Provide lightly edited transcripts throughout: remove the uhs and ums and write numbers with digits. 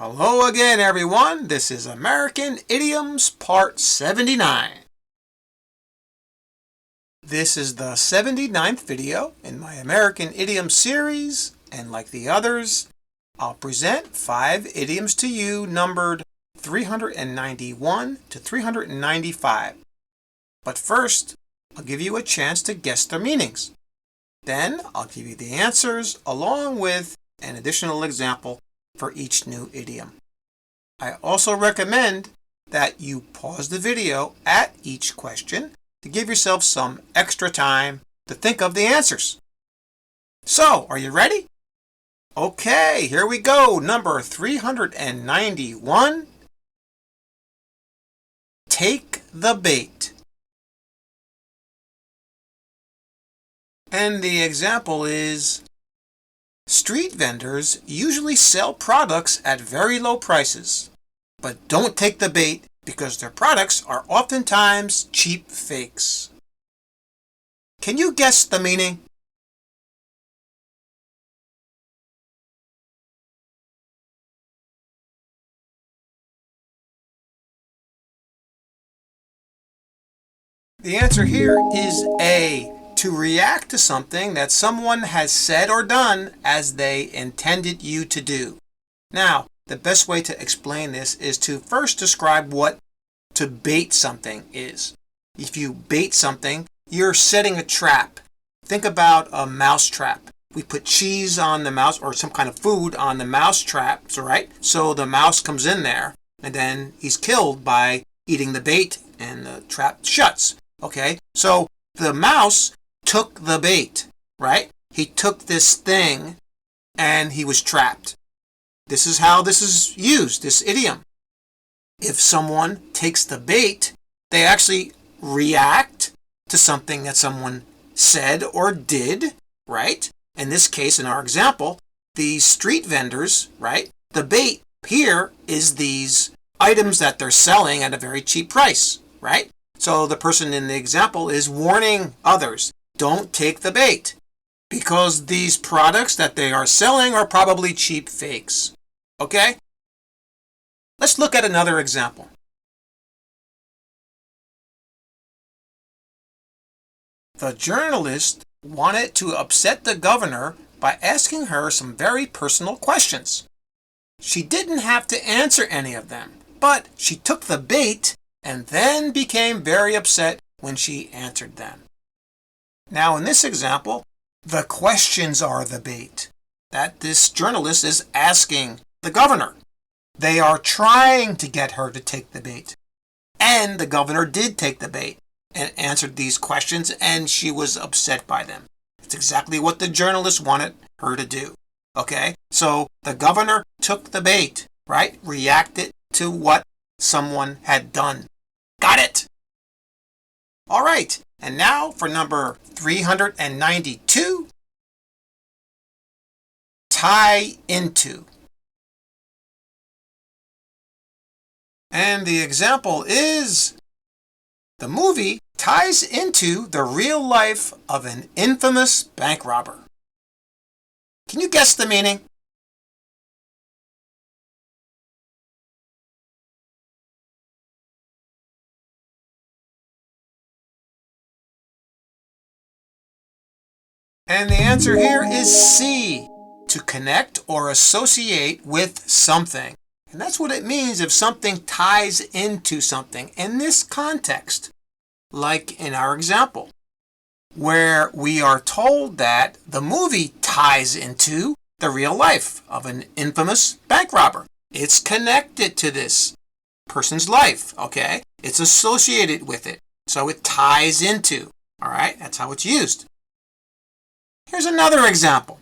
Hello again, everyone. This is American Idioms Part 79. This is the 79th video in my American Idioms series, and like the others, I'll present 5 idioms to you numbered 391 to 395. But first, I'll give you a chance to guess their meanings. Then I'll give you the answers along with an additional example for each new idiom. I also recommend that you pause the video at each question to give yourself some extra time to think of the answers. So, are you ready? Okay, here we go. Number 391. Take the bait. And the example is, street vendors usually sell products at very low prices, but don't take the bait because their products are oftentimes cheap fakes. Can you guess the meaning? The answer here is A. To react to something that someone has said or done as they intended you to do. Now, the best way to explain this is to first describe what to bait something is. If you bait something, you're setting a trap. Think about a mouse trap. We put cheese on the mouse or some kind of food on the mouse traps, right? So the mouse comes in there and then he's killed by eating the bait and the trap shuts. Okay, so the mouse took the bait, right? He took this thing and he was trapped. This is how this is used, this idiom. If someone takes the bait, they actually react to something that someone said or did, right? In this case, in our example, these street vendors, right? The bait here is these items that they're selling at a very cheap price, right? So the person in the example is warning others. Don't take the bait because these products that they are selling are probably cheap fakes. Okay? Let's look at another example. The journalist wanted to upset the governor by asking her some very personal questions. She didn't have to answer any of them, but she took the bait and then became very upset when she answered them. Now, in this example, the questions are the bait that this journalist is asking the governor. They are trying to get her to take the bait. And the governor did take the bait and answered these questions, and she was upset by them. It's exactly what the journalist wanted her to do. Okay? So the governor took the bait, right? Reacted to what someone had done. Got it? All right. And now for number 392, tie into. And the example is, the movie ties into the real life of an infamous bank robber. Can you guess the meaning? And the answer here is C, to connect or associate with something. And that's what it means if something ties into something in this context, like in our example, where we are told that the movie ties into the real life of an infamous bank robber. It's connected to this person's life, okay? It's associated with it, so it ties into, all right? That's how it's used. Here's another example.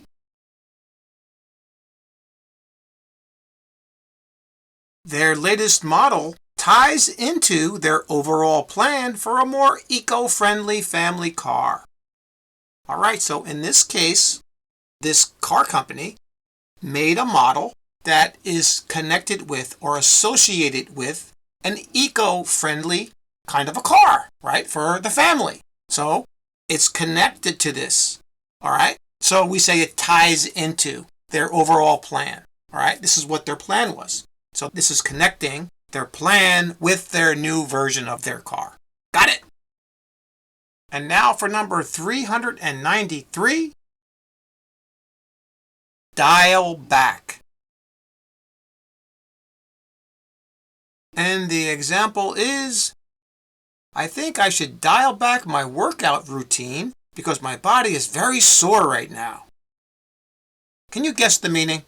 Their latest model ties into their overall plan for a more eco-friendly family car. All right, so in this case, this car company made a model that is connected with or associated with an eco-friendly kind of a car, right, for the family. So it's connected to this. All right, so we say it ties into their overall plan. All right, this is what their plan was. So this is connecting their plan with their new version of their car. Got it? And now for number 393, dial back. And the example is, I think I should dial back my workout routine because my body is very sore right now. Can you guess the meaning?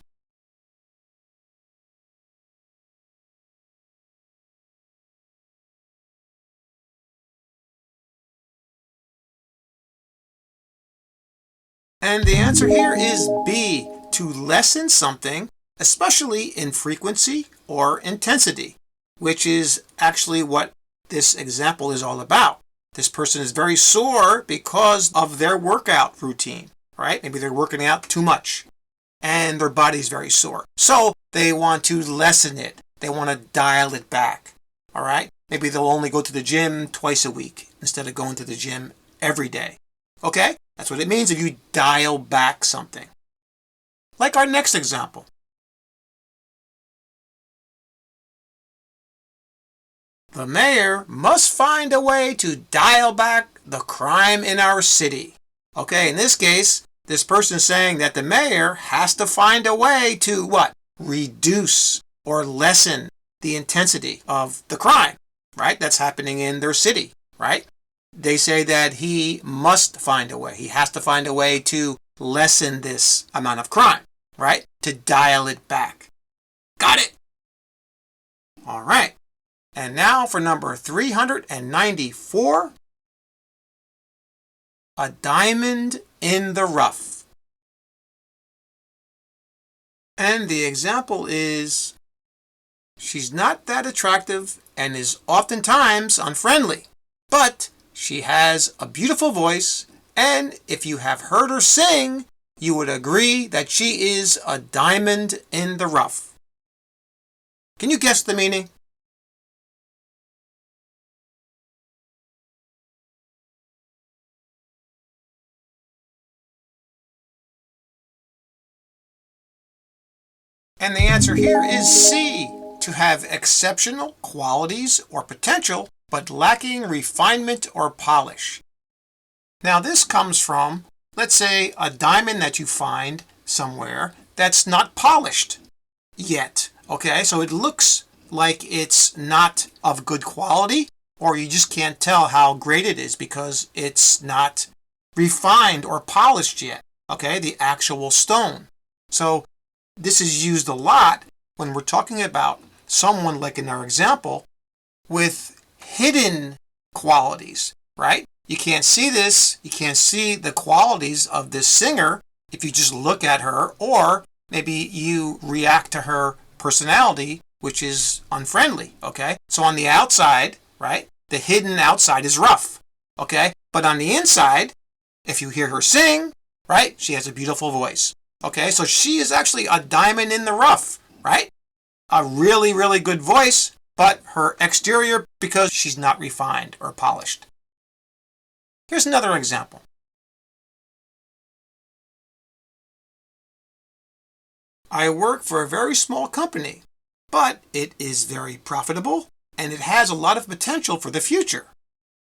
And the answer here is B, to lessen something, especially in frequency or intensity, which is actually what this example is all about. This person is very sore because of their workout routine, right? Maybe they're working out too much and their body's very sore. So they want to lessen it. They want to dial it back, all right? Maybe they'll only go to the gym twice a week instead of going to the gym every day, okay? That's what it means if you dial back something. Like our next example. The mayor must find a way to dial back the crime in our city. Okay, in this case, this person is saying that the mayor has to find a way to what? Reduce or lessen the intensity of the crime, right? That's happening in their city, right? They say that he must find a way. He has to find a way to lessen this amount of crime, right? To dial it back. Got it? All right. And now for number 394, a diamond in the rough. And the example is, she's not that attractive and is oftentimes unfriendly, but she has a beautiful voice, and if you have heard her sing, you would agree that she is a diamond in the rough. Can you guess the meaning? And the answer here is C, to have exceptional qualities or potential, but lacking refinement or polish. Now this comes from, let's say, a diamond that you find somewhere that's not polished yet. Okay, so it looks like it's not of good quality, or you just can't tell how great it is because it's not refined or polished yet. Okay, the actual stone. So this is used a lot when we're talking about someone, like in our example, with hidden qualities, right? You can't see this. You can't see the qualities of this singer if you just look at her, or maybe you react to her personality, which is unfriendly, okay? So on the outside, right, the hidden outside is rough, okay? But on the inside, if you hear her sing, right, she has a beautiful voice, okay? So she is actually a diamond in the rough, right? A really, really good voice, but her exterior, because she's not refined or polished. Here's another example. I work for a very small company, but it is very profitable and it has a lot of potential for the future.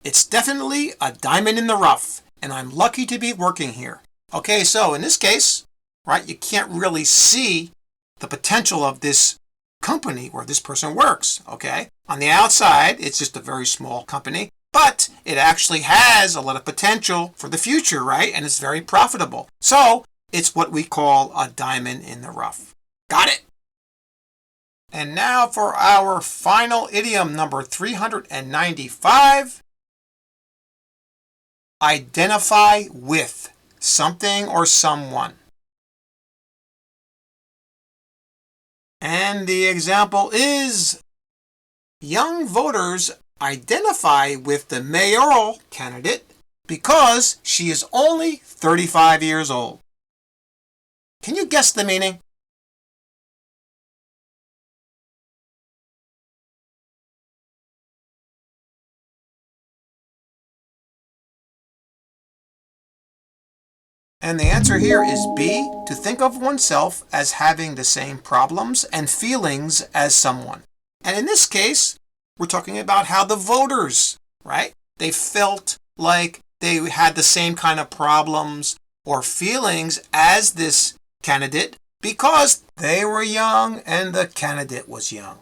It's definitely a diamond in the rough, and I'm lucky to be working here. Okay, so in this case, right, you can't really see the potential of this company where this person works, okay? On the outside, it's just a very small company, but it actually has a lot of potential for the future, right? And it's very profitable. So it's what we call a diamond in the rough. Got it? And now for our final idiom, number 395. Identify with something or someone. And the example is, young voters identify with the mayoral candidate because she is only 35 years old. Can you guess the meaning? And the answer here is B, to think of oneself as having the same problems and feelings as someone. And in this case, we're talking about how the voters, right? They felt like they had the same kind of problems or feelings as this candidate because they were young and the candidate was young.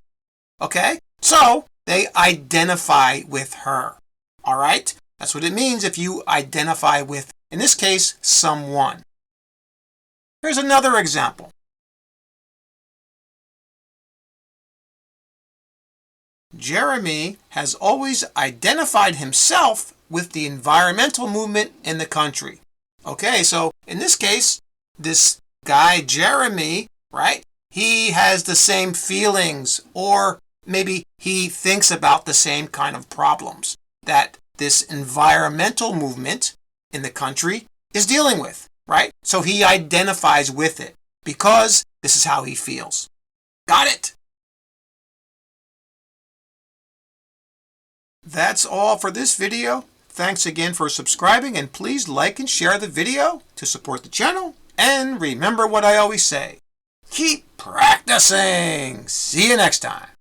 Okay? So they identify with her. All right? That's what it means if you identify with, in this case, someone. Here's another example. Jeremy has always identified himself with the environmental movement in the country. Okay, so in this case, this guy, Jeremy, right? He has the same feelings, or maybe he thinks about the same kind of problems that this environmental movement in the country is dealing with, right? So he identifies with it because this is how he feels. Got it? That's all for this video. Thanks again for subscribing, and please like and share the video to support the channel. And remember what I always say, keep practicing. See you next time.